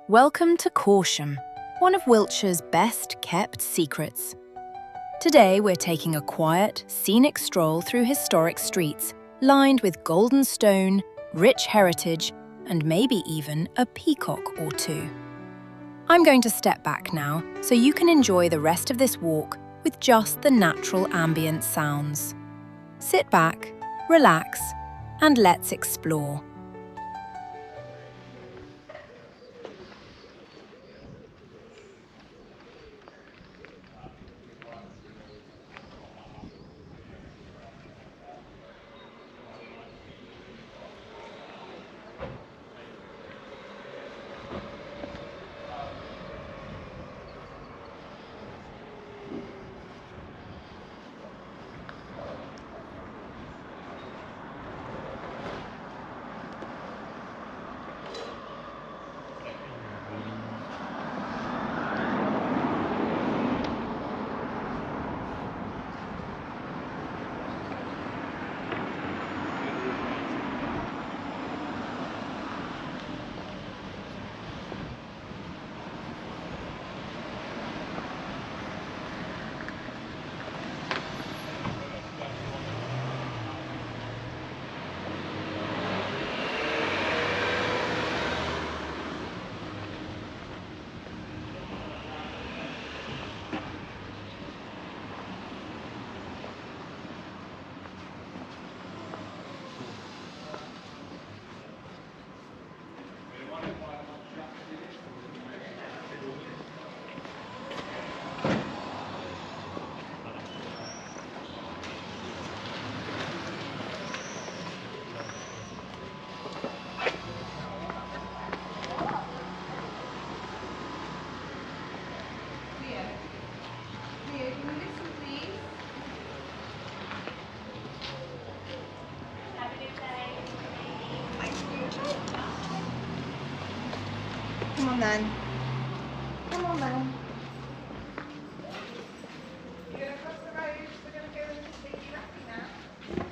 Welcome to Corsham, one of Wiltshire's best-kept secrets. Today we're taking a quiet, scenic stroll through historic streets, lined with golden stone, rich heritage, and maybe even a peacock or two. I'm going to step back now, so you can enjoy the rest of this walk with just the natural ambient sounds. Sit back, relax, and let's explore. Come on then. Come on then. You're going to cross the road. We're going to go into picturesque now.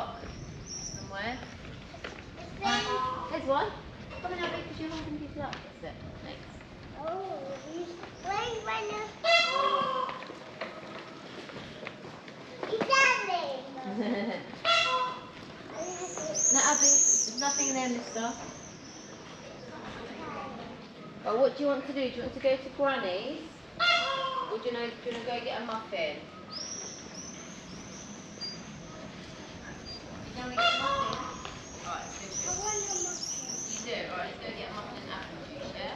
rock somewhere. There's one. Come on, Abby, because you're holding people up. That's it. Thanks. Oh, he's playing right now. He's having. No, Abby, there's nothing in there, mister. Well, what do you want to do? Do you want to go to Granny's? Or do you want to go get a muffin? You know we get a muffin? Alright, let's go. I want a muffin. You do? Alright, let's go get a muffin and apple juice, yeah?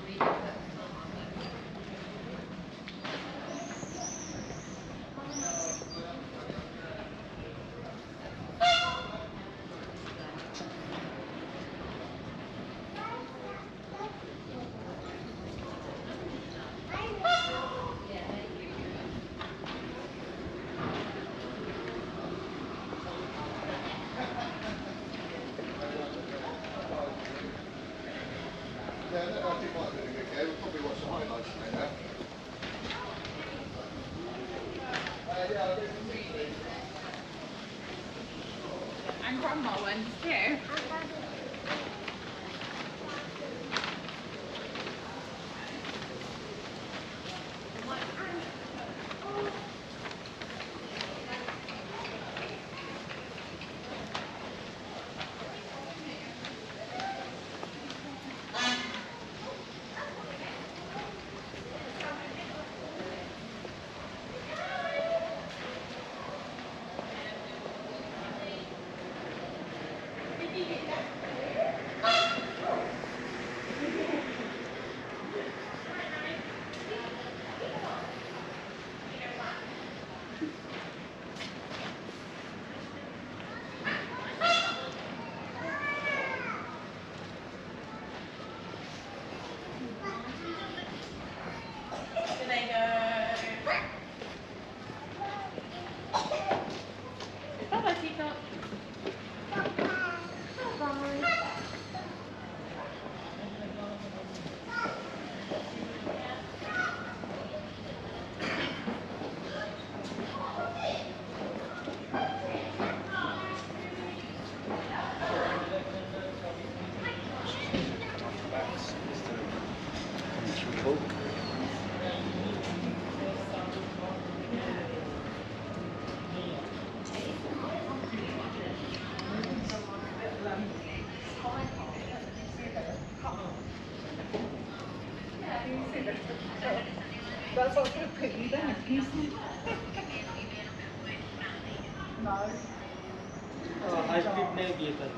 Read it first. Yeah, I think might have been a good game. We'll probably watch the highlights later. And Grandma went too. Bye-bye, Teacup. That's what's going to put you down. No. high-speed नहीं किए sir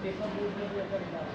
paper board में भी अगर डाल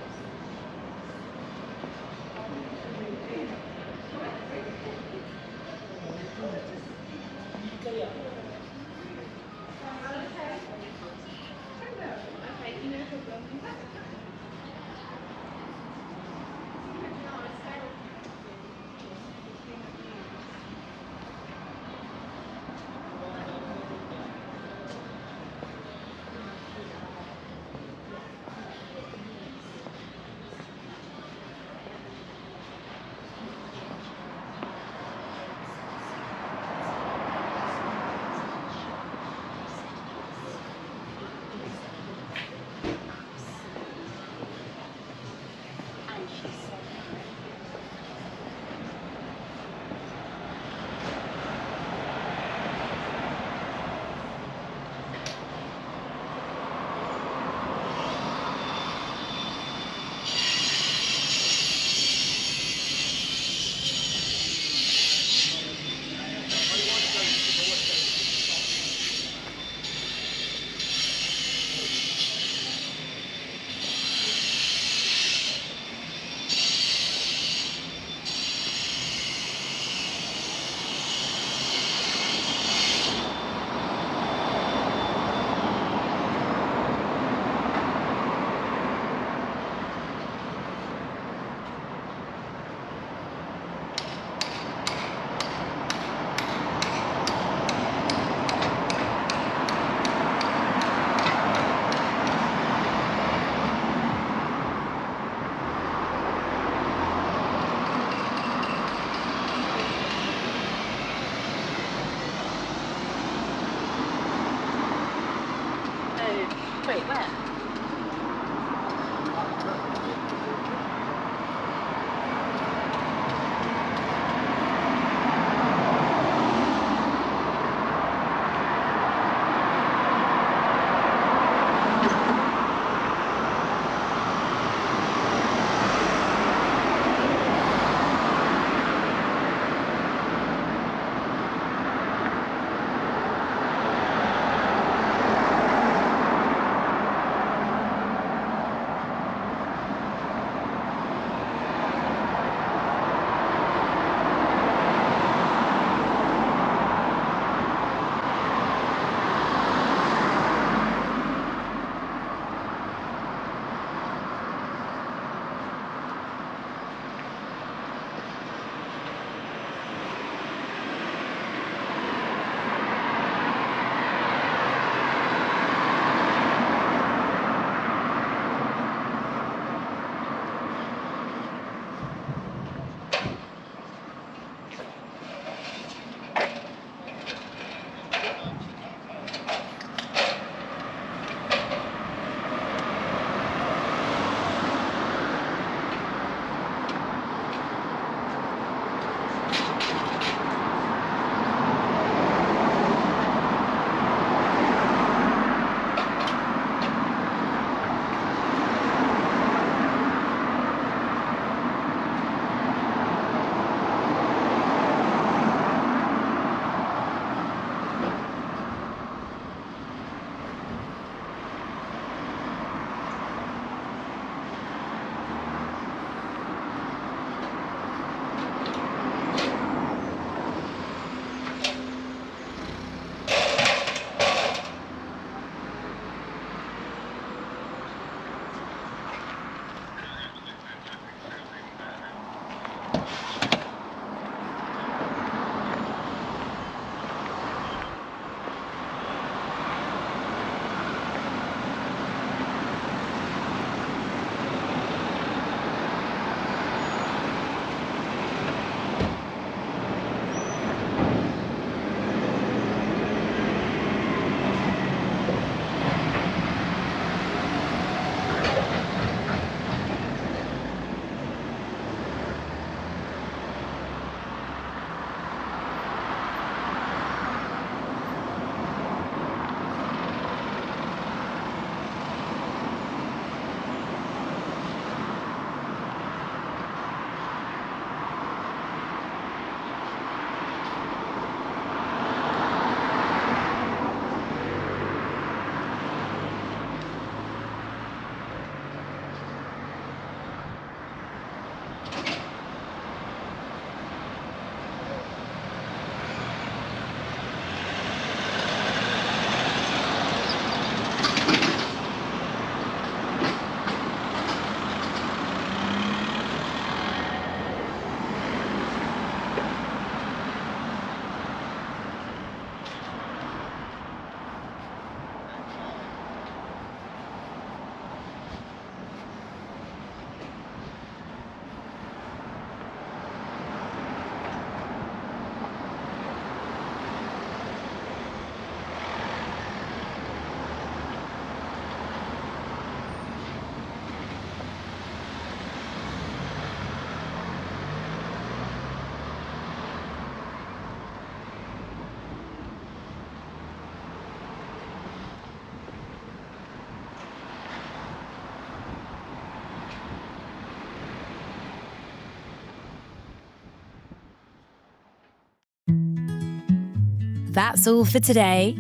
That's all for today.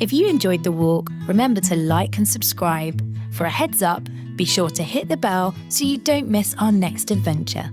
If you enjoyed the walk, remember to like and subscribe. For a heads up, be sure to hit the bell so you don't miss our next adventure.